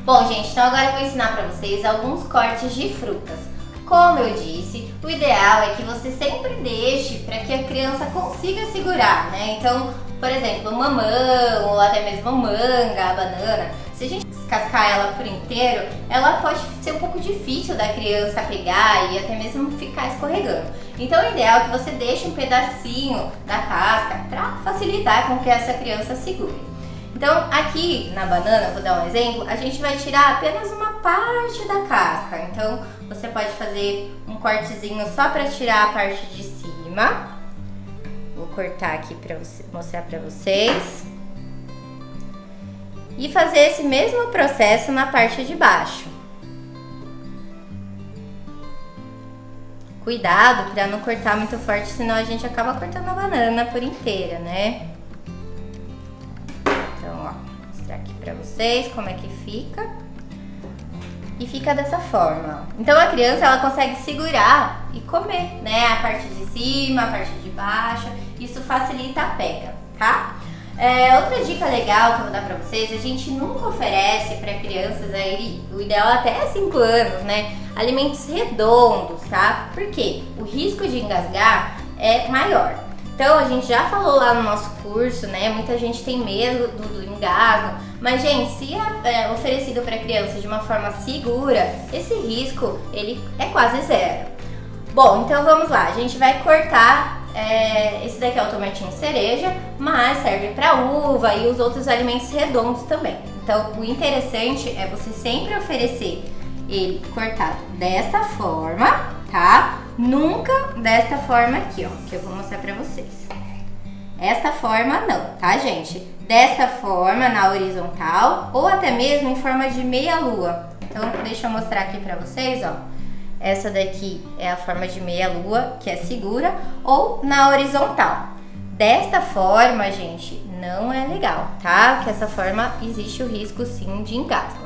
Bom, gente, então agora eu vou ensinar pra vocês alguns cortes de frutas. Como eu disse, o ideal é que você sempre deixe para que a criança consiga segurar, né? Então, por exemplo, mamão ou até mesmo manga, a banana, se a gente descascar ela por inteiro, ela pode ser um pouco difícil da criança pegar e até mesmo ficar escorregando. Então, o ideal é que você deixe um pedacinho da casca para facilitar com que essa criança segure. Então, aqui na banana, vou dar um exemplo, a gente vai tirar apenas uma parte da casca. Então, você pode fazer um cortezinho só para tirar a parte de cima. Vou cortar aqui para mostrar para vocês. E fazer esse mesmo processo na parte de baixo. Cuidado para não cortar muito forte, senão a gente acaba cortando a banana por inteira, né? Então, ó, vou mostrar aqui pra vocês como é que fica. E fica dessa forma, ó. Então a criança, ela consegue segurar e comer, né? A parte de cima, a parte de baixo. Isso facilita a pega, tá? Outra dica legal que eu vou dar pra vocês, a gente nunca oferece pra crianças aí, o ideal até 5 anos, né? Alimentos redondos, tá? Porque o risco de engasgar é maior. Então, a gente já falou lá no nosso curso, né? Muita gente tem medo do engasgo. Mas, gente, se é oferecido para criança de uma forma segura, esse risco, ele é quase zero. Bom, então vamos lá. A gente vai cortar, esse daqui é o tomatinho cereja, mas serve para uva e os outros alimentos redondos também. Então, o interessante é você sempre oferecer ele cortado desta forma, tá? Nunca desta forma aqui, ó, que eu vou mostrar pra vocês. Esta forma não, tá, gente? Desta forma, na horizontal, ou até mesmo em forma de meia lua. Então, deixa eu mostrar aqui pra vocês, ó. Essa daqui é a forma de meia lua, que é segura, ou na horizontal. Desta forma, gente, não é legal, tá? Porque essa forma existe o risco, sim, de engasgo.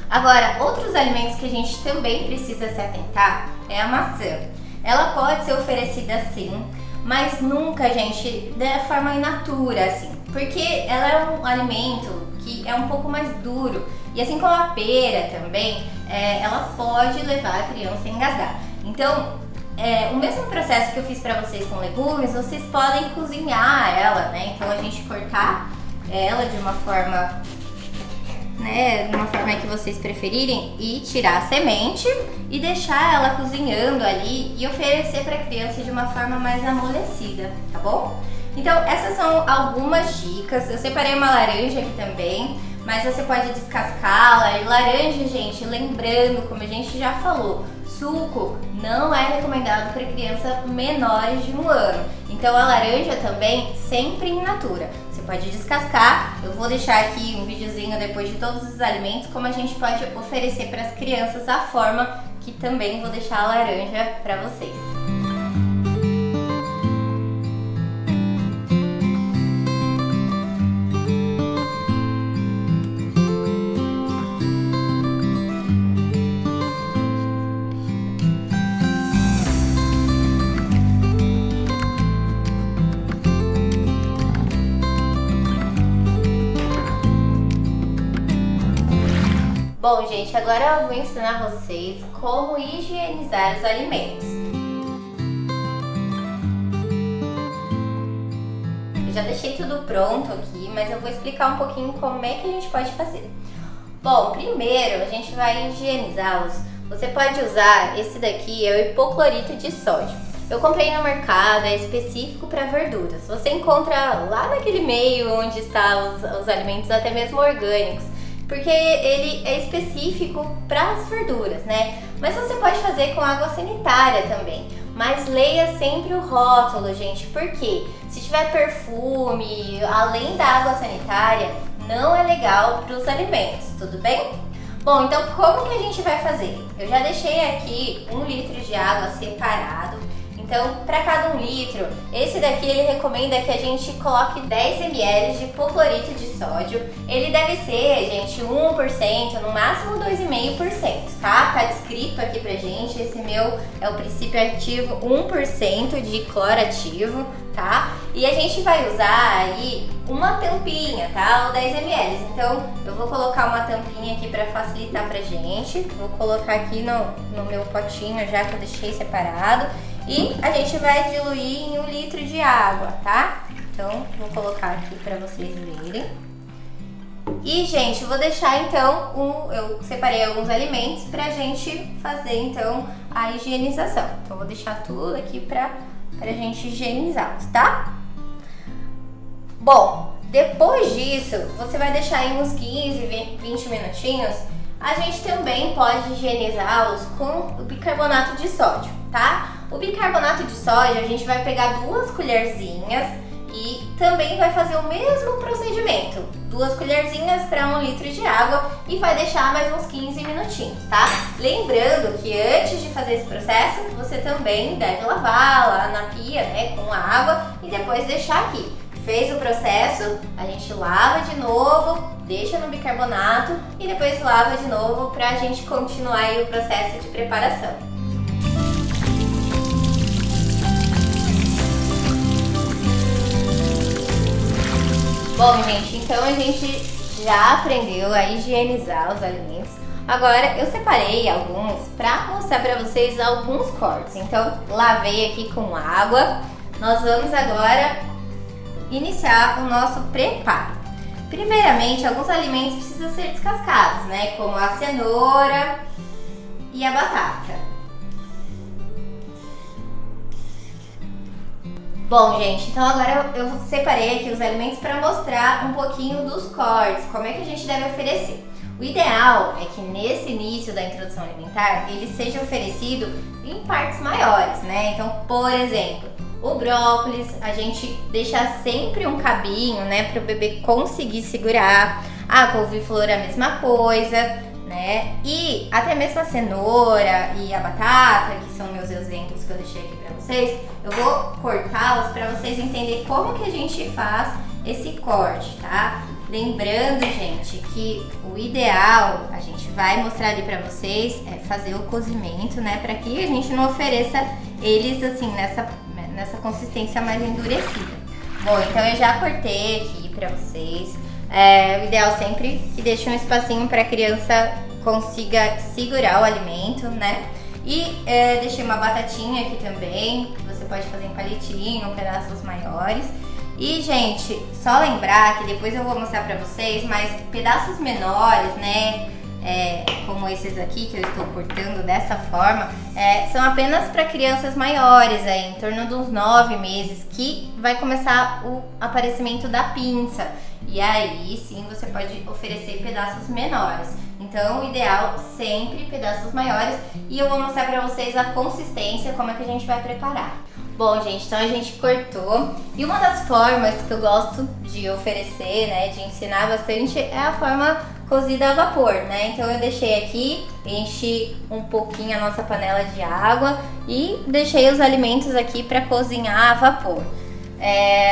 Agora, outros alimentos que a gente também precisa se atentar é a maçã. Ela pode ser oferecida assim, mas nunca, gente, da forma in natura, assim. Porque ela é um alimento que é um pouco mais duro. E assim como a pera também, ela pode levar a criança a engasgar. Então, o mesmo processo que eu fiz pra vocês com legumes, vocês podem cozinhar ela, né? Então, a gente cortar ela de uma forma, né, de uma forma que vocês preferirem, e tirar a semente e deixar ela cozinhando ali e oferecer para a criança de uma forma mais amolecida, tá bom? Então, essas são algumas dicas. Eu separei uma laranja aqui também, mas você pode descascá-la. E laranja, gente, lembrando, como a gente já falou, suco não é recomendado para crianças menores de 1 ano. Então, a laranja também sempre in natura. Você pode descascar. Eu vou deixar aqui um videozinho depois de todos os alimentos, como a gente pode oferecer para as crianças a forma, que também vou deixar a laranja para vocês. Bom, gente, agora eu vou ensinar vocês como higienizar os alimentos. Eu já deixei tudo pronto aqui, mas eu vou explicar um pouquinho como é que a gente pode fazer. Bom, primeiro a gente vai higienizá-los. Você pode usar esse daqui, é o hipoclorito de sódio. Eu comprei no mercado, é específico para verduras. Você encontra lá naquele meio onde estão os alimentos, até mesmo orgânicos, porque ele é específico para as verduras, né? Mas você pode fazer com água sanitária também. Mas leia sempre o rótulo, gente, porque se tiver perfume, além da água sanitária, não é legal para os alimentos, tudo bem? Bom, então como que a gente vai fazer? Eu já deixei aqui 1 litro de água separado. Então, para cada 1 litro, esse daqui ele recomenda que a gente coloque 10 ml de hipoclorito de sódio. Ele deve ser, gente, 1%, no máximo 2,5%, tá? Tá descrito aqui pra gente, esse meu é o princípio ativo 1% de clorativo, tá? E a gente vai usar aí uma tampinha, tá? Ou 10 ml. Então, eu vou colocar uma tampinha aqui pra facilitar pra gente. Vou colocar aqui no meu potinho já que eu deixei separado. E a gente vai diluir em 1 litro de água, tá? Então, vou colocar aqui pra vocês verem. E, gente, vou deixar então, eu separei alguns alimentos pra gente fazer então a higienização. Então, vou deixar tudo aqui pra gente higienizá-los, tá? Bom, depois disso, você vai deixar aí uns 15, 20 minutinhos. A gente também pode higienizá-los com o bicarbonato de sódio, tá? O bicarbonato de sódio, a gente vai pegar 2 colherzinhas e também vai fazer o mesmo procedimento. 2 colherzinhas para 1 litro de água e vai deixar mais uns 15 minutinhos, tá? Lembrando que antes de fazer esse processo, você também deve lavar lá na pia, né, com água e depois deixar aqui. Fez o processo, a gente lava de novo, deixa no bicarbonato e depois lava de novo pra gente continuar aí o processo de preparação. Bom, gente, então a gente já aprendeu a higienizar os alimentos. Agora eu separei alguns pra mostrar pra vocês alguns cortes. Então, lavei aqui com água. Nós vamos agora iniciar o nosso preparo. Primeiramente, alguns alimentos precisam ser descascados, né? Como a cenoura e a batata. Bom, gente, então agora eu separei aqui os alimentos para mostrar um pouquinho dos cortes, como é que a gente deve oferecer. O ideal é que nesse início da introdução alimentar, ele seja oferecido em partes maiores, né? Então, por exemplo, o brócolis, a gente deixa sempre um cabinho, né, para o bebê conseguir segurar. A couve-flor a mesma coisa, né? E até mesmo a cenoura e a batata, que são meus exemplos que eu deixei aqui para vocês, eu vou cortá-los para vocês entenderem como que a gente faz esse corte, tá? Lembrando, gente, que o ideal, a gente vai mostrar ali pra vocês, é fazer o cozimento, né? Pra que a gente não ofereça eles, assim, nessa consistência mais endurecida. Bom, então eu já cortei aqui pra vocês. O ideal sempre que deixe um espacinho pra criança consiga segurar o alimento, né? E deixei uma batatinha aqui também, que você pode fazer em palitinho, pedaços maiores. E, gente, só lembrar que depois eu vou mostrar pra vocês, mas pedaços menores, né, como esses aqui que eu estou cortando dessa forma, são apenas para crianças maiores, em torno de uns 9 meses, que vai começar o aparecimento da pinça. E aí, sim, você pode oferecer pedaços menores. Então, o ideal sempre pedaços maiores. E eu vou mostrar pra vocês a consistência, como é que a gente vai preparar. Bom, gente, então a gente cortou. E uma das formas que eu gosto de oferecer, né, de ensinar bastante, é a forma cozida a vapor, né? Então eu deixei aqui, enchi um pouquinho a nossa panela de água e deixei os alimentos aqui para cozinhar a vapor.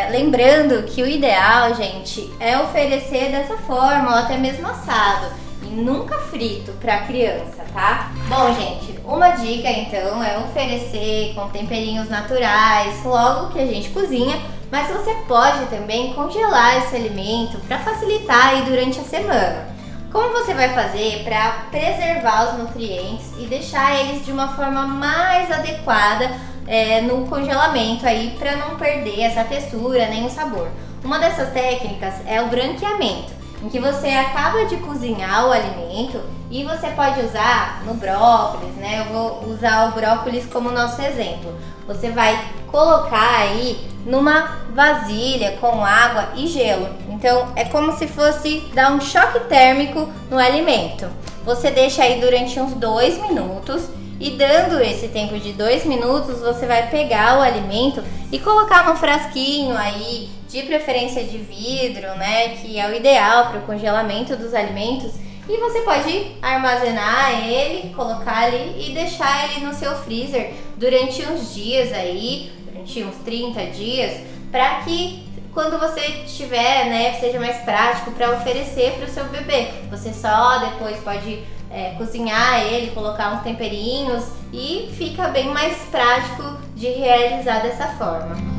Lembrando que o ideal, gente, é oferecer dessa forma, ou até mesmo assado, e nunca frito para criança, tá? Bom, gente, uma dica então é oferecer com temperinhos naturais logo que a gente cozinha, mas você pode também congelar esse alimento para facilitar aí durante a semana. Como você vai fazer para preservar os nutrientes e deixar eles de uma forma mais adequada no congelamento aí, para não perder essa textura nem o sabor? Uma dessas técnicas é o branqueamento, em que você acaba de cozinhar o alimento e você pode usar no brócolis, né? Eu vou usar o brócolis como nosso exemplo. Você vai colocar aí numa vasilha com água e gelo. Então é como se fosse dar um choque térmico no alimento. Você deixa aí durante uns 2 minutos e, dando esse tempo de 2 minutos, você vai pegar o alimento e colocar num frasquinho aí, de preferência de vidro, né, que é o ideal para o congelamento dos alimentos. E você pode armazenar ele, colocar ali e deixar ele no seu freezer durante uns dias aí, durante uns 30 dias, para que quando você tiver, né, seja mais prático para oferecer para o seu bebê. Você só depois pode cozinhar ele, colocar uns temperinhos e fica bem mais prático de realizar dessa forma.